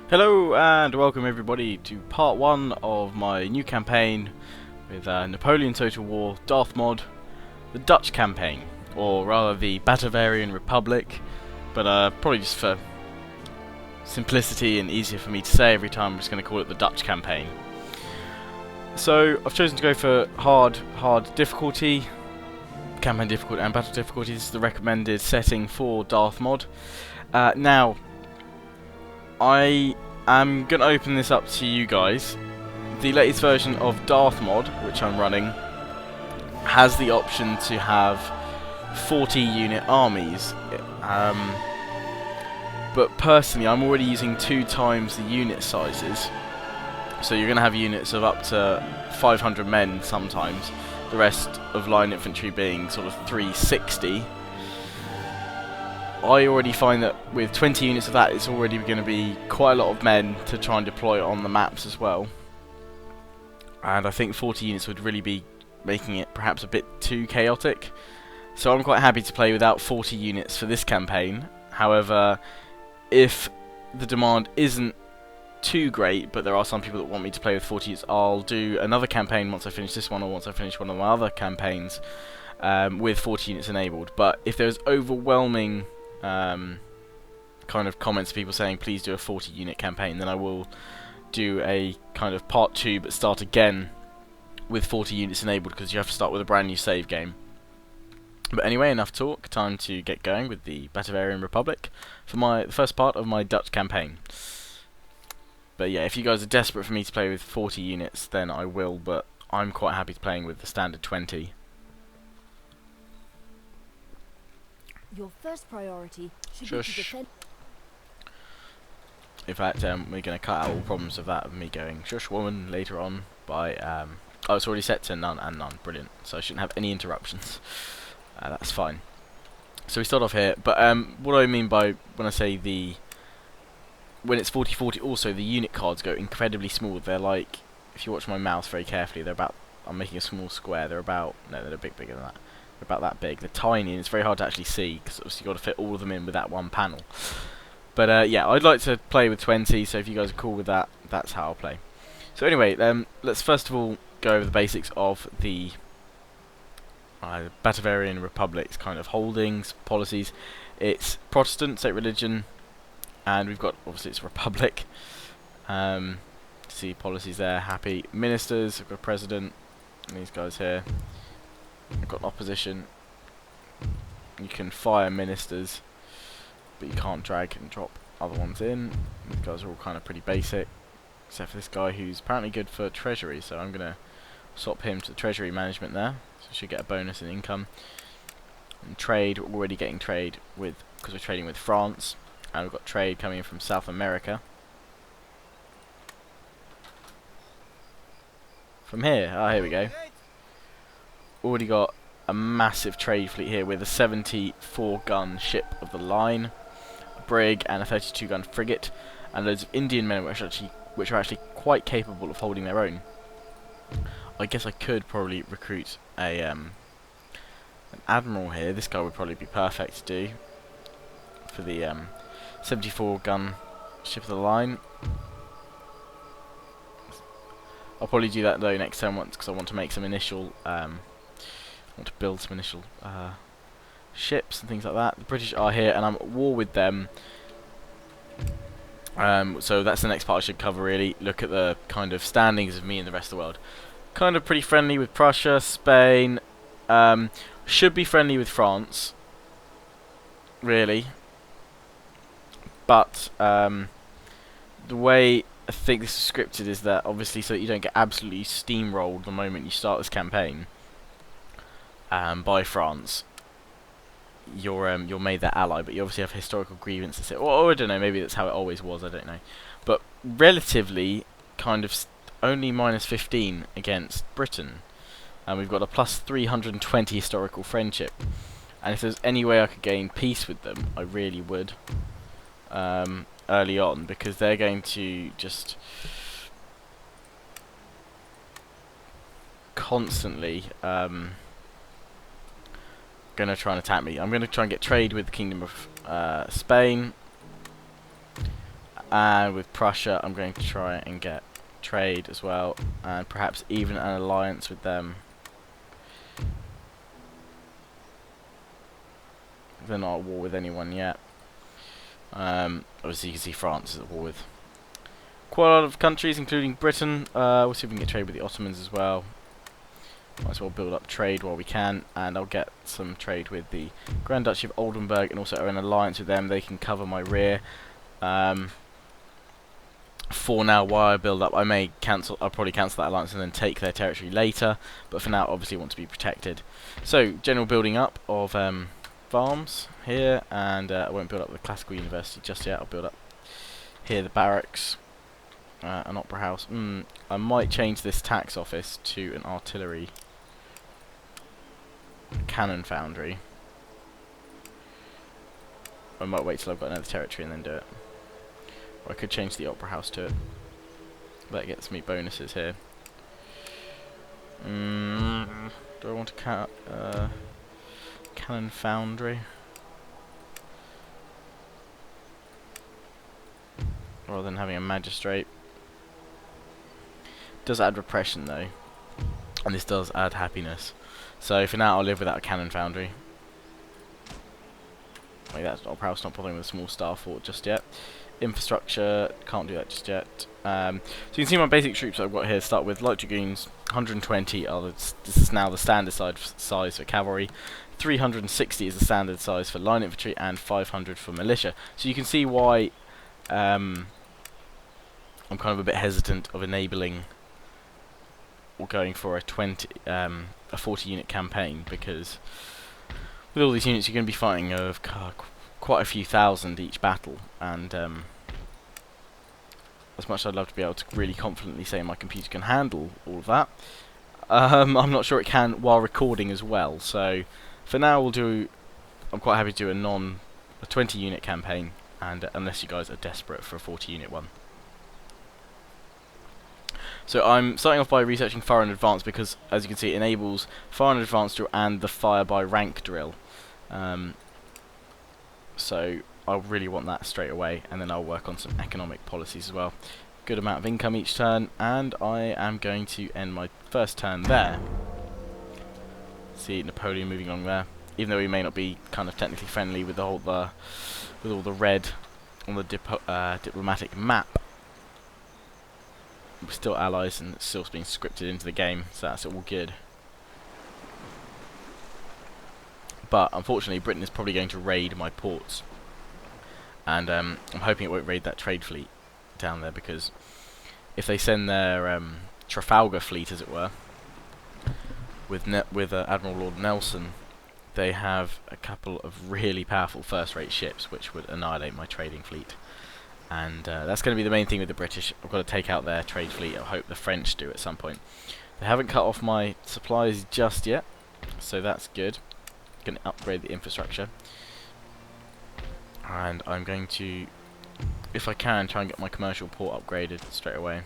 Hello and welcome everybody to part 1 of my new campaign with Napoleon Total War, Darthmod, the Dutch campaign, or rather the Batavian Republic, but probably just for simplicity and easier for me to say every time, I'm just going to call it the Dutch campaign. So I've chosen to go for hard difficulty, campaign difficulty and battle difficulty. This is the recommended setting for Darthmod. Now, I am going to open this up to you guys. The latest version of Darthmod, which I'm running, has the option to have 40 unit armies. But personally, I'm already using 2 times the unit sizes. So you're going to have units of up to 500 men sometimes. The rest of line infantry being sort of 360. I already find that with 20 units of that, it's already going to be quite a lot of men to try and deploy on the maps as well. And I think 40 units would really be making it perhaps a bit too chaotic. So I'm quite happy to play without 40 units for this campaign. However, if the demand isn't too great, but there are some people that want me to play with 40 units, I'll do another campaign once I finish this one, or once I finish one of my other campaigns with 40 units enabled. But if there's overwhelming kind of comments, people saying please do a 40 unit campaign, then I will do a kind of part 2 but start again with 40 units enabled, because you have to start with a brand new save game. But anyway, enough talk, time to get going with the Batavian Republic for the first part of my Dutch campaign. But yeah, if you guys are desperate for me to play with 40 units, then I will, but I'm quite happy playing with the standard 20. Your first priority should be to defend. In fact, we're going to cut out all problems of that, of me going shush woman later on by oh, it's already set to none and none, brilliant, so I shouldn't have any interruptions. That's fine. So we start off here, but what I mean by when I say when it's 40-40, also the unit cards go incredibly small. They're like, if you watch my mouse very carefully, they're about, I'm making a small square, they're about, no, they're a bit bigger than that. About that big. They're tiny and it's very hard to actually see, because obviously you've got to fit all of them in with that one panel. But yeah, I'd like to play with 20, so if you guys are cool with that, that's how I'll play. So anyway, let's first of all go over the basics of the Batavian Republic's kind of holdings, policies. It's Protestant, state religion, and we've got, obviously it's Republic. See policies there, happy. Ministers, we've got President, and these guys here. I've got opposition. You can fire ministers, but you can't drag and drop other ones in. These guys are all kind of pretty basic, except for this guy who's apparently good for treasury, so I'm going to swap him to the treasury management there, so we should get a bonus in income. And trade, we're already getting trade with, because we're trading with France, and we've got trade coming in from South America. From here, here we go. Already got a massive trade fleet here with a 74 gun ship of the line, a brig and a 32 gun frigate, and loads of Indian men which are actually quite capable of holding their own. I guess I could probably recruit an admiral here. This guy would probably be perfect to do for the 74 gun ship of the line. I'll probably do that though next turn once, because I want to make some initial I want to build some initial ships and things like that. The British are here and I'm at war with them. So that's the next part I should cover really. Look at the kind of standings of me and the rest of the world. Kind of pretty friendly with Prussia, Spain. Should be friendly with France. Really. But the way I think this is scripted is that obviously so that you don't get absolutely steamrolled the moment you start this campaign. By France, you're made their ally, but you obviously have historical grievances. Or I don't know, maybe that's how it always was. I don't know, but relatively, kind of only -15 against Britain, and we've got a plus 320 historical friendship. And if there's any way I could gain peace with them, I really would. Early on, because they're going to just constantly going to try and attack me. I'm going to try and get trade with the Kingdom of Spain. And with Prussia, I'm going to try and get trade as well, and perhaps even an alliance with them. They're not at war with anyone yet. Obviously, you can see France is at war with quite a lot of countries, including Britain. We'll see if we can get trade with the Ottomans as well. Might as well build up trade while we can, and I'll get some trade with the Grand Duchy of Oldenburg, and also an alliance with them. They can cover my rear. For now, while I build up, I'll probably cancel that alliance and then take their territory later. But for now, obviously, I want to be protected. So, general building up of farms here, and I won't build up the classical university just yet. I'll build up here the barracks, an opera house. I might change this tax office to an artillery cannon foundry. I might wait till I've got another territory and then do it. Or I could change the opera house to it. That gets me bonuses here. Do I want a cannon foundry? Rather than having a magistrate. Does add repression though. And this does add happiness. So for now I'll live without a cannon foundry. Like that's opera house, not bothering with a small star fort just yet. Infrastructure, can't do that just yet. So you can see my basic troops I've got here start with light dragoons, 120 this is now the standard size for cavalry, 360 is the standard size for line infantry, and 500 for militia. So you can see why I'm kind of a bit hesitant of enabling or going for a 40 unit campaign, because with all these units you're going to be fighting of quite a few thousand each battle, and as much as I'd love to be able to really confidently say my computer can handle all of that, I'm not sure it can while recording as well. So for now I'm quite happy to do a 20 unit campaign, and unless you guys are desperate for a 40 unit one. So I'm starting off by researching fire and advance, because as you can see it enables fire and advance drill and the fire by rank drill. So I really want that straight away, and then I'll work on some economic policies as well. Good amount of income each turn, and I am going to end my first turn there. See Napoleon moving along there, even though he may not be kind of technically friendly with all the red on the diplomatic map. We're still allies, and it's still being scripted into the game, so that's all good. But unfortunately, Britain is probably going to raid my ports, and I'm hoping it won't raid that trade fleet down there, because if they send their Trafalgar fleet, as it were, with Admiral Lord Nelson, they have a couple of really powerful first-rate ships which would annihilate my trading fleet. And that's going to be the main thing with the British. I've got to take out their trade fleet. I hope the French do at some point. They haven't cut off my supplies just yet, so that's good. Going to upgrade the infrastructure, and I'm going to, if I can, try and get my commercial port upgraded straight away,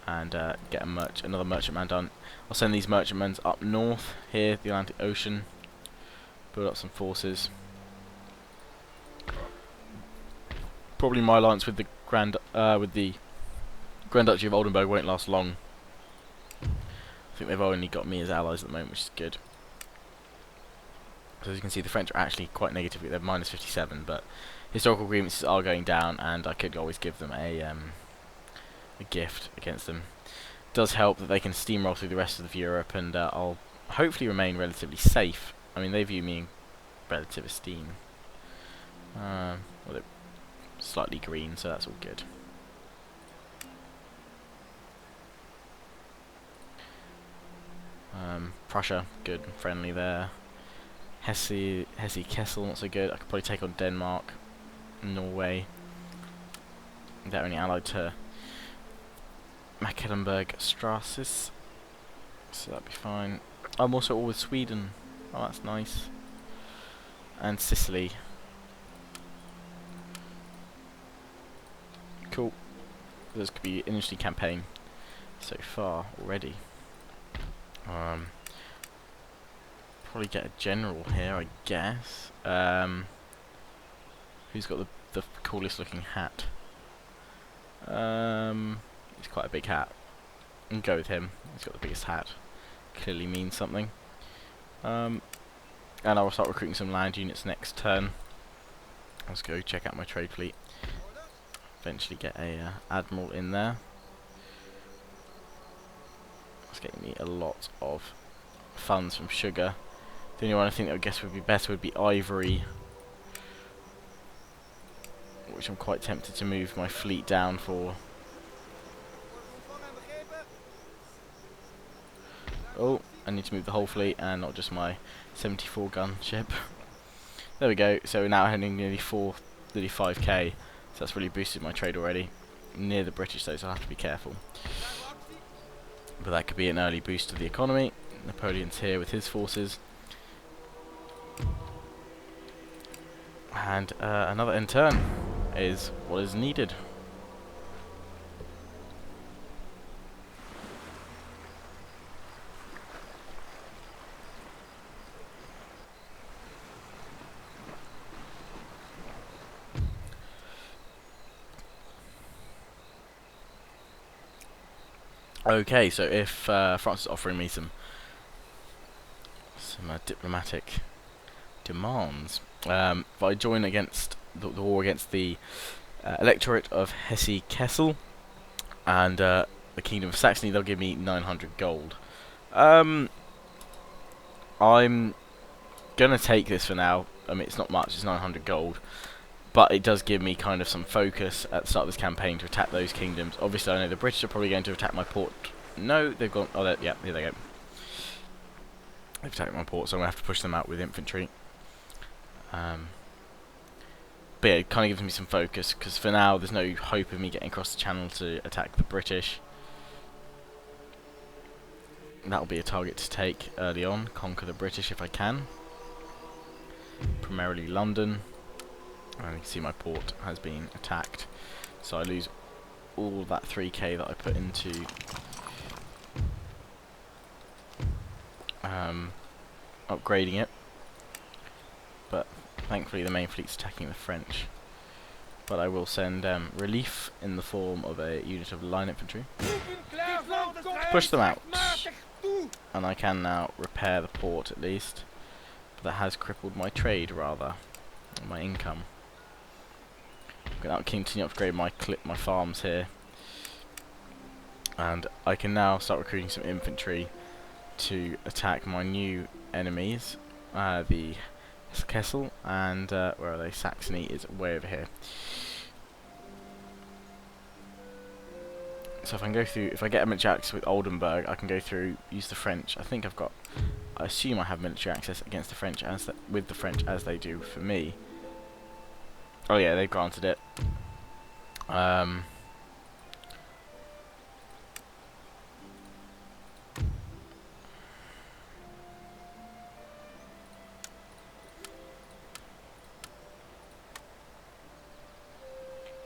and get another merchantman done. I'll send these merchantmen up north here, the Atlantic Ocean, build up some forces. Probably my alliance with the Grand Duchy of Oldenburg won't last long. I think they've only got me as allies at the moment, which is good. So as you can see, the French are actually quite negative. They're minus 57, but historical agreements are going down, and I could always give them a gift against them. It does help that they can steamroll through the rest of Europe, and I'll hopefully remain relatively safe. I mean, they view me in relative esteem. Well, they're slightly green, so that's all good. Prussia, good and friendly there. Hesse-Kassel, not so good. I could probably take on Denmark, Norway. They're only allied to Mecklenburg-Strelitz, so that'd be fine. I'm also all with Sweden. Oh, that's nice. And Sicily. Cool. This could be an interesting campaign so far already. Probably get a general here, I guess. Who's got the the coolest looking hat? It's quite a big hat. And go with him. He's got the biggest hat. Clearly means something. And I will start recruiting some land units next turn. Let's go check out my trade fleet. Eventually get a admiral in there. It's getting me a lot of funds from sugar. The only one I think that I guess would be better would be ivory, which I'm quite tempted to move my fleet down for. Oh, I need to move the whole fleet and not just my 74 gun ship. There we go. So we're now heading nearly 5k. So that's really boosted my trade already. Near the British though, so I'll have to be careful. But that could be an early boost to the economy. Napoleon's here with his forces. And another end turn is what is needed. Okay, so if France is offering me some diplomatic demands, if I join against the war against the electorate of Hesse-Kassel and the Kingdom of Saxony, they'll give me 900 gold. I'm gonna take this for now. I mean, it's not much; it's 900 gold. But it does give me kind of some focus at the start of this campaign to attack those kingdoms. Obviously, I know the British are probably going to attack my port. No, they've gone. Oh, yeah, here they go. They've attacked my port, so I'm going to have to push them out with infantry. But yeah, it kind of gives me some focus, because for now, there's no hope of me getting across the channel to attack the British. That'll be a target to take early on. Conquer the British if I can. Primarily London. And you can see my port has been attacked, so I lose all that 3k that I put into upgrading it. But thankfully the main fleet's attacking the French. But I will send relief in the form of a unit of line infantry to push them out. And I can now repair the port at least. But that has crippled my trade rather, my income. I'm going to continue to upgrade my farms here, and I can now start recruiting some infantry to attack my new enemies, the Kessel, and where are they? Saxony is way over here. So if I can go through, if I get a military access with Oldenburg, I can go through, use the French. I assume I have military access against the French with the French as they do for me. Oh yeah, they granted it.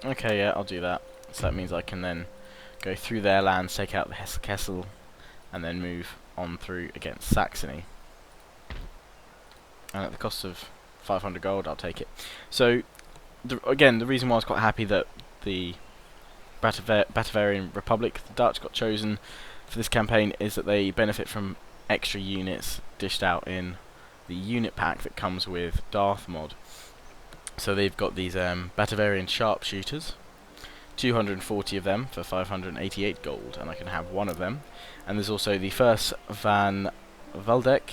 Okay, yeah, I'll do that. So that means I can then go through their lands, take out the Hesse-Kassel, and then move on through against Saxony. And at the cost of 500 gold, I'll take it. So, again, the reason why I was quite happy that the Batavian Republic, the Dutch, got chosen for this campaign is that they benefit from extra units dished out in the unit pack that comes with Darthmod. So they've got these Batavian sharpshooters, 240 of them for 588 gold, and I can have one of them. And there's also the 1st Van Waldeck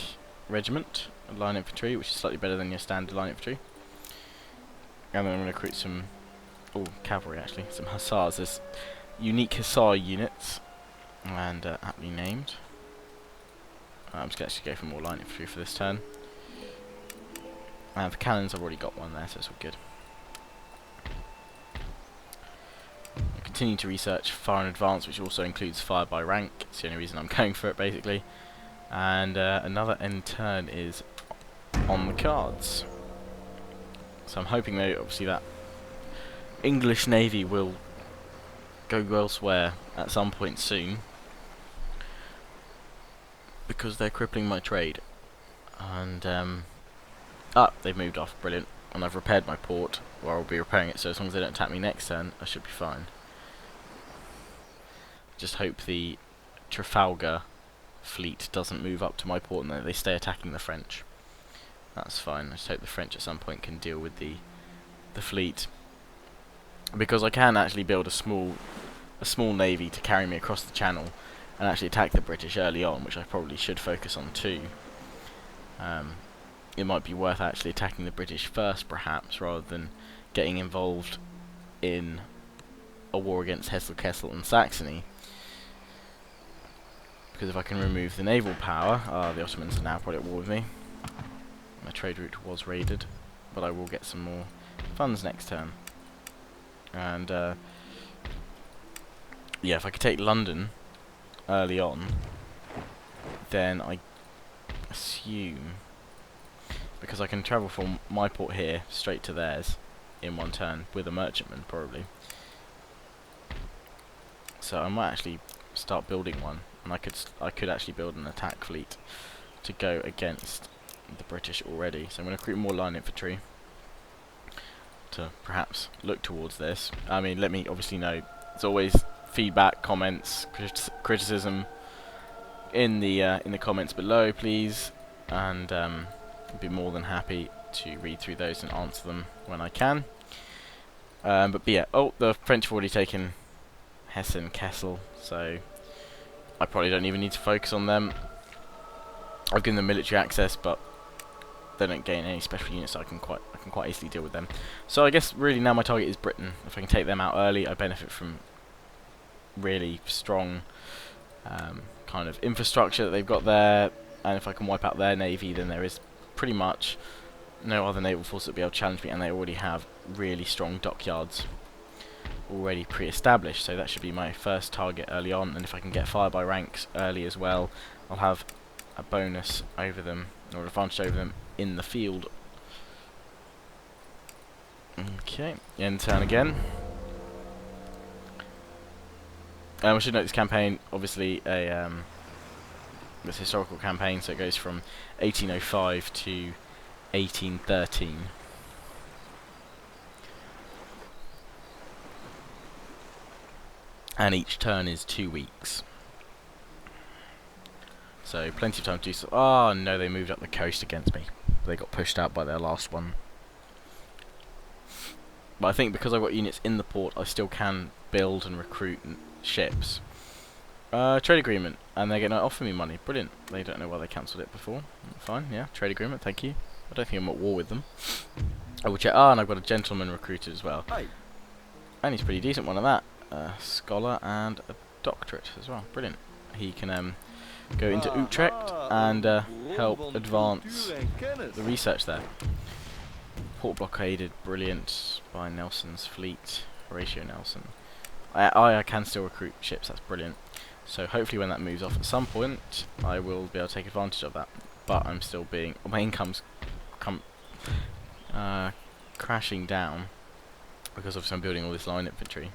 Regiment, line infantry, which is slightly better than your standard line infantry. And then I'm going to recruit some, cavalry actually, some hussars. There's unique hussar units, and aptly named. I'm just going to actually go for more line infantry for this turn. And for cannons, I've already got one there, so it's all good. I continue to research fire in advance, which also includes fire by rank. It's the only reason I'm going for it, basically. And another end turn is on the cards. So I'm hoping though, obviously, that English Navy will go elsewhere at some point soon, because they're crippling my trade. And they've moved off. Brilliant. And I've repaired my port, or I'll be repairing it, so as long as they don't attack me next turn, I should be fine. Just hope the Trafalgar fleet doesn't move up to my port and that they stay attacking the French. That's fine. I just hope the French at some point can deal with the fleet, because I can actually build a small navy to carry me across the channel and actually attack the British early on, which I probably should focus on too. It might be worth actually attacking the British first, perhaps, rather than getting involved in a war against Hesse-Kassel and Saxony. Because if I can remove the naval power, the Ottomans are now probably at war with me. My trade route was raided, but I will get some more funds next turn. And yeah, if I could take London early on, then I assume, because I can travel from my port here straight to theirs in one turn with a merchantman probably. So I might actually start building one, and I could actually build an attack fleet to go against the British already. So I'm going to recruit more line infantry to perhaps look towards this. I mean, let me obviously know. There's always feedback, comments, criticism in the comments below, please, and I'd be more than happy to read through those and answer them when I can. But yeah, the French have already taken Hessen Kessel, so I probably don't even need to focus on them. I've given them military access, but they don't gain any special units, so I can quite easily deal with them. So I guess really now my target is Britain. If I can take them out early, I benefit from really strong kind of infrastructure that they've got there, and if I can wipe out their navy, then there is pretty much no other naval force that will be able to challenge me, and they already have really strong dockyards already pre-established, so that should be my first target early on. And if I can get fire by ranks early as well, I'll have a bonus over them, or an advantage over them in the field. Okay, end turn again. We should note this campaign, obviously this historical campaign, so it goes from 1805 to 1813. And each turn is 2 weeks. So plenty of time to do so. Oh no, they moved up the coast against me. They got pushed out by their last one. But I think because I've got units in the port, I still can build and recruit ships. Trade agreement, and they're going to offer me money. Brilliant. They don't know why they cancelled it before. Fine, yeah, trade agreement, thank you. I don't think I'm at war with them. I will check. And I've got a gentleman recruited as well. And he's pretty decent one of that. Scholar and a doctorate as well. Brilliant. He can go into Utrecht and help advance the research there. Port blockaded, brilliant, by Nelson's fleet, Horatio Nelson. I can still recruit ships, that's brilliant. So hopefully when that moves off at some point, I will be able to take advantage of that. But I'm still being, my income's crashing down, because obviously I'm building all this line infantry.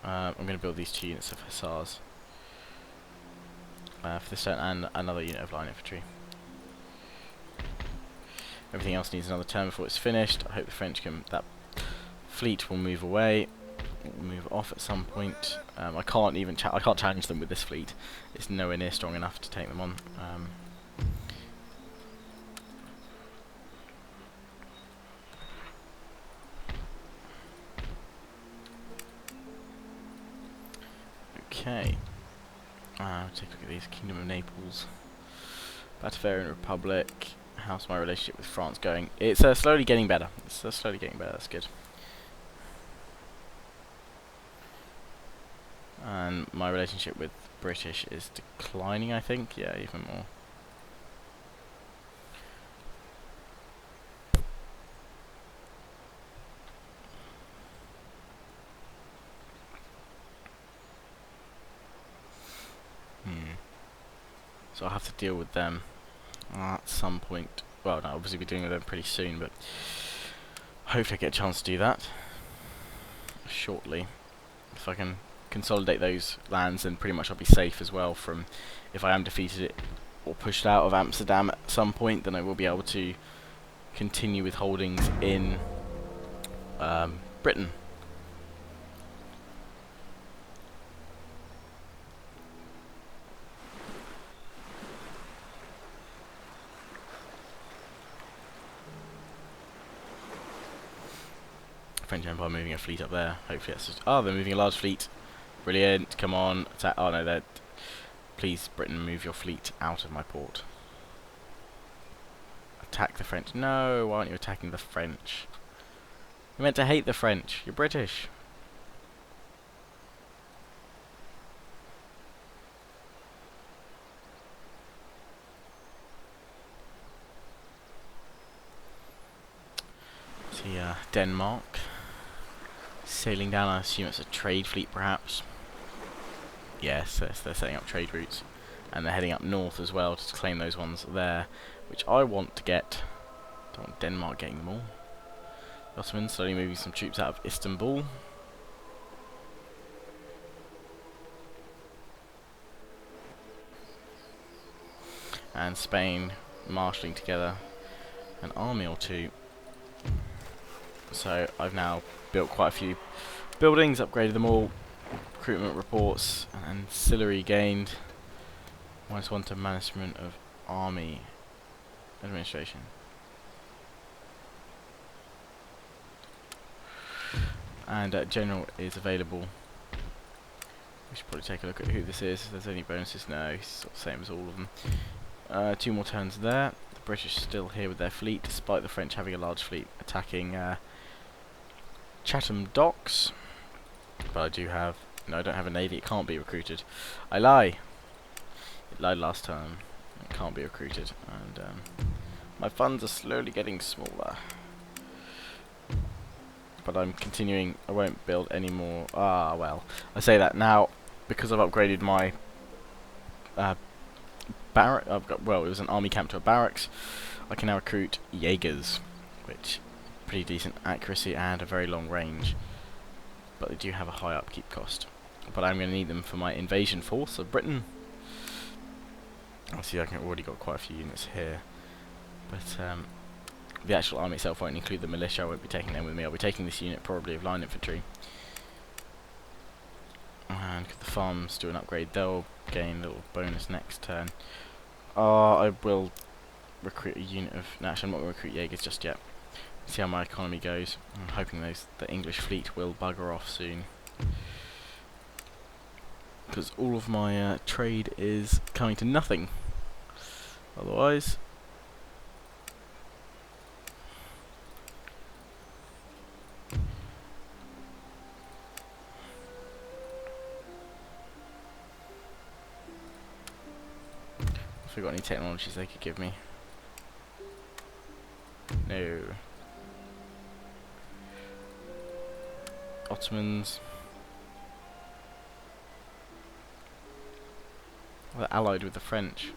I'm going to build these 2 units of hussars for this turn, and another unit of line infantry. Everything else needs another turn before it's finished. I hope the French can. That fleet will move away, will move off at some point. I can't even. I can't challenge them with this fleet. It's nowhere near strong enough to take them on. Okay. Take a look at these. Kingdom of Naples, Batavian Republic. How's my relationship with France going? It's slowly getting better. It's slowly getting better. That's good. And my relationship with British is declining, I think. Yeah, even more. So I'll have to deal with them at some point. Well, no, I'll obviously be dealing with them pretty soon, but hopefully I get a chance to do that shortly. If I can consolidate those lands, then pretty much I'll be safe as well from, if I am defeated or pushed out of Amsterdam at some point, then I will be able to continue with holdings in Britain. French Empire moving a fleet up there. Hopefully that's just... Oh, they're moving a large fleet. Brilliant. Come on. Attack. Oh, no, they're... Please, Britain, move your fleet out of my port. Attack the French. No, why aren't you attacking the French? You're meant to hate the French. You're British. See, Denmark. Sailing down, I assume it's a trade fleet, perhaps. Yes, they're setting up trade routes. And they're heading up north as well to claim those ones there, which I want to get. Don't want Denmark getting them all. The Ottomans slowly moving some troops out of Istanbul. And Spain marshalling together an army or two. So I've now built quite a few buildings, upgraded them all, recruitment reports, and ancillary gained. -1 to management of army administration. And general is available. We should probably take a look at who this is, if there's any bonuses. No, he's sort of the same as all of them. 2 more turns there. The British are still here with their fleet, despite the French having a large fleet attacking Chatham Docks. But I do have... No, I don't have a navy. It can't be recruited. I lie. It lied last time. It can't be recruited. And my funds are slowly getting smaller. But I'm continuing. I won't build any more. Ah, well. I say that now because I've upgraded my barrack. I've got, well, it was an army camp to a barracks. I can now recruit Jaegers, which pretty decent accuracy and a very long range, but they do have a high upkeep cost. But I'm going to need them for my invasion force of Britain. I see I've already got quite a few units here, but the actual army itself won't include the militia. I won't be taking them with me. I'll be taking this unit probably of line infantry. And could the farms do an upgrade? They'll gain a little bonus next turn. I will recruit a unit of... No, actually I'm not going to recruit Jaegers just yet. See how my economy goes. I'm hoping the English fleet will bugger off soon, because all of my trade is coming to nothing. Otherwise, if we got any technologies they could give me. No. Ottomans. They're allied with the French.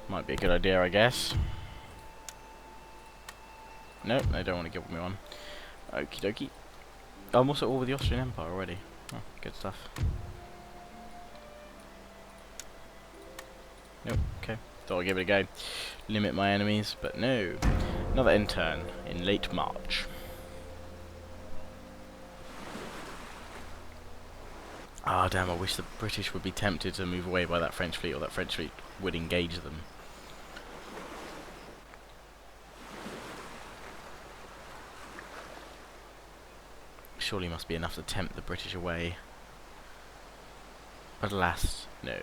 Might be a good idea, I guess. Nope, they don't want to give me one. Okie dokie. I'm also all with the Austrian Empire already. Oh, good stuff. Nope, okay. Thought I'd give it a go. Limit my enemies, but no. Another end turn in late March. Ah, damn, I wish the British would be tempted to move away by that French fleet, or that French fleet would engage them. Surely must be enough to tempt the British away. But alas, no.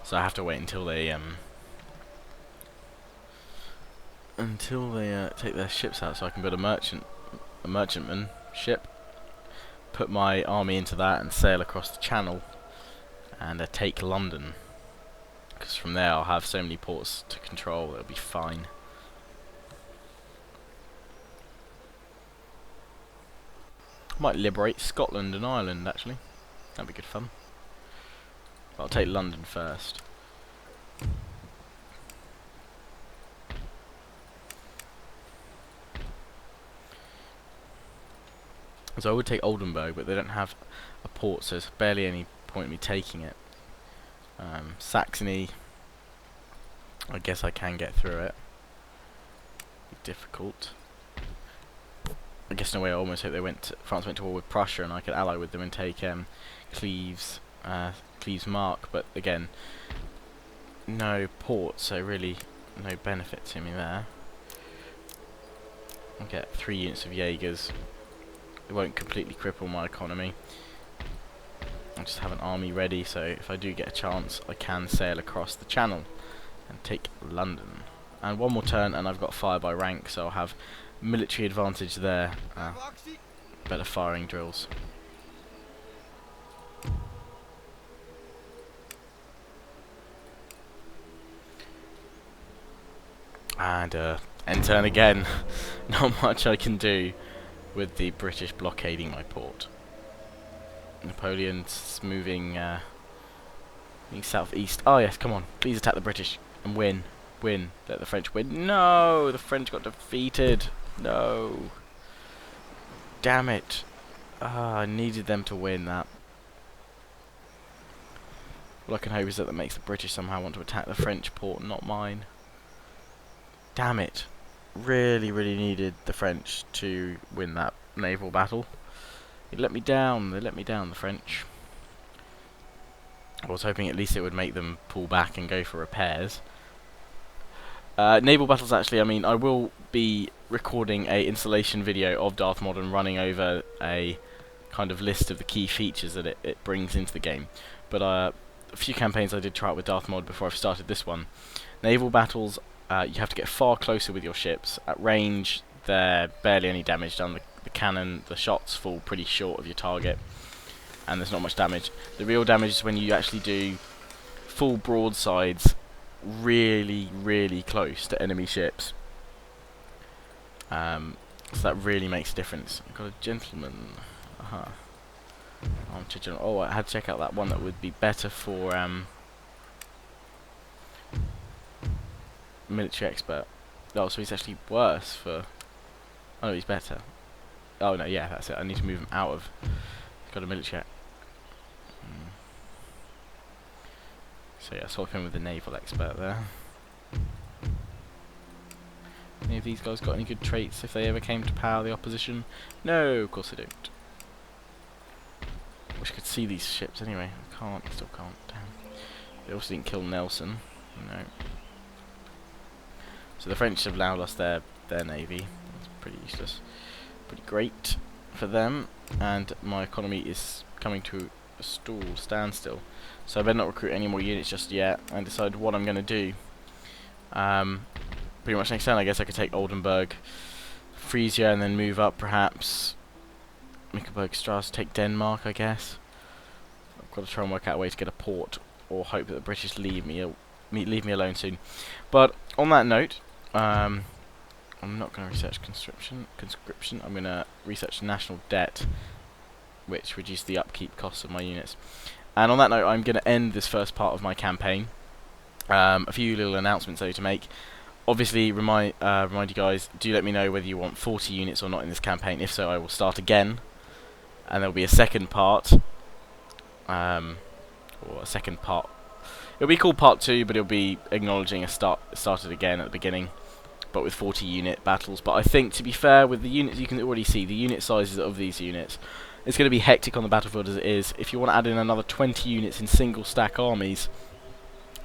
So I have to wait until they take their ships out, so I can build a merchantman ship, put my army into that, and sail across the Channel and take London. Because from there I'll have so many ports to control, it'll be fine. Might liberate Scotland and Ireland, actually. That'd be good fun. I'll take London first. So I would take Oldenburg, but they don't have a port, so there's barely any point in me taking it. Saxony, I guess I can get through it. Difficult. I guess in a way I almost hope France went to war with Prussia and I could ally with them and take Cleves Mark, but again, no port, so really no benefit to me there. I'll get 3 units of Jaegers. It won't completely cripple my economy. I just have an army ready, so if I do get a chance, I can sail across the channel and take London. And one more turn and I've got fire by rank, so I'll have military advantage there. Better firing drills. And end turn again. Not much I can do with the British blockading my port. Napoleon's moving southeast. Oh yes, come on, please attack the British and win. Win. Let the French win. No, the French got defeated. No. Damn it. Ah, I needed them to win that. All I can hope is that makes the British somehow want to attack the French port, not mine. Damn it. Really, really needed the French to win that naval battle. They let me down. They let me down, the French. I was hoping at least it would make them pull back and go for repairs. Naval battles, actually, I mean, I will be recording a installation video of Darthmod and running over a kind of list of the key features that it brings into the game. But a few campaigns I did try out with Darthmod before I started this one. Naval battles, you have to get far closer with your ships. At range, they're barely any damage done. The cannon, the shots fall pretty short of your target, and there's not much damage. The real damage is when you actually do full broadsides really, really close to enemy ships. So that really makes a difference. I've got a gentleman. Oh, I had to check out that one that would be better for military expert. Oh, so he's actually worse for... Oh, no, he's better. Oh, no, yeah, that's it. I need to move him out of... Got a military... So yeah, swap him with the naval expert there. Any of these guys got any good traits if they ever came to power the opposition? No, of course they don't. Wish I could see these ships anyway. I can't, still can't. Damn. They also didn't kill Nelson. No. So the French have now lost their navy. That's pretty useless. Pretty great for them. And my economy is coming to a standstill. So I better not recruit any more units just yet and decide what I'm going to do. Pretty much next turn I guess I could take Oldenburg, Frisia, and then move up perhaps Mickelberg-Strasse, take Denmark I guess. I've got to try and work out a way to get a port, or hope that the British leave me alone soon. But on that note, I'm not going to research conscription. I'm going to research national debt, which reduces the upkeep costs of my units. And on that note, I'm going to end this first part of my campaign. A few little announcements though to make. Obviously, remind you guys, do let me know whether you want 40 units or not in this campaign. If so, I will start again, and there will be a second part, or a second part. It'll be called Part 2, but it'll be acknowledging started again at the beginning, but with 40 unit battles. But I think, to be fair, with the units, you can already see the unit sizes of these units. It's going to be hectic on the battlefield as it is. If you want to add in another 20 units in single stack armies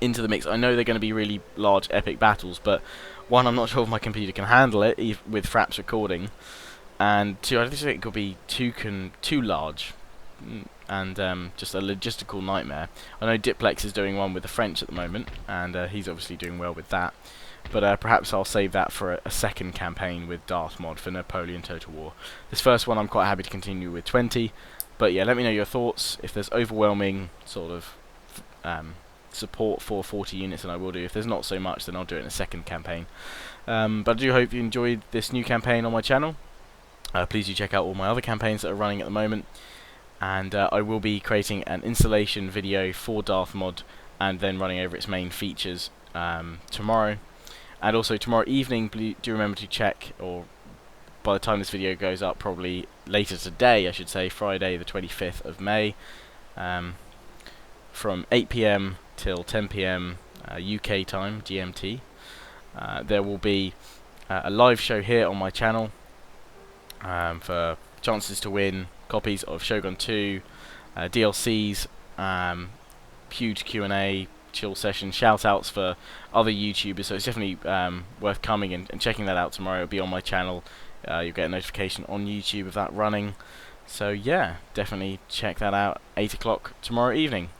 into the mix, I know they're going to be really large epic battles, but one, I'm not sure if my computer can handle it with Fraps recording, and two, I just think it could be too large, and just a logistical nightmare. I know Diplex is doing one with the French at the moment, and he's obviously doing well with that, but perhaps I'll save that for a second campaign with Darthmod for Napoleon Total War. This first one I'm quite happy to continue with 20, but yeah, let me know your thoughts. If there's overwhelming sort of support for 40 units, then I will do. If there's not so much, then I'll do it in a second campaign. But I do hope you enjoyed this new campaign on my channel. Please do check out all my other campaigns that are running at the moment, and I will be creating an installation video for Darthmod and then running over its main features tomorrow. And also tomorrow evening, do remember to check or by the time this video goes up, probably later today, I should say, Friday the 25th of May, from 8 PM till 10 PM UK time, GMT. There will be a live show here on my channel for chances to win copies of Shogun 2, DLCs, huge Q&A, chill session, shout outs for other YouTubers, so it's definitely worth coming and checking that out tomorrow. It'll be on my channel. You'll get a notification on YouTube of that running. So yeah, definitely check that out, 8 o'clock tomorrow evening.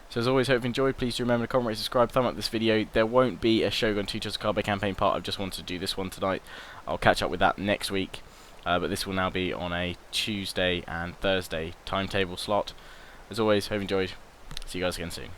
So as always, hope you enjoyed. Please do remember to comment, rate, subscribe, thumb up this video. There won't be a Shogun 2 Just a Card campaign part. I've just wanted to do this one tonight. I'll catch up with that next week. But this will now be on a Tuesday and Thursday timetable slot. As always, hope you enjoyed. See you guys again soon.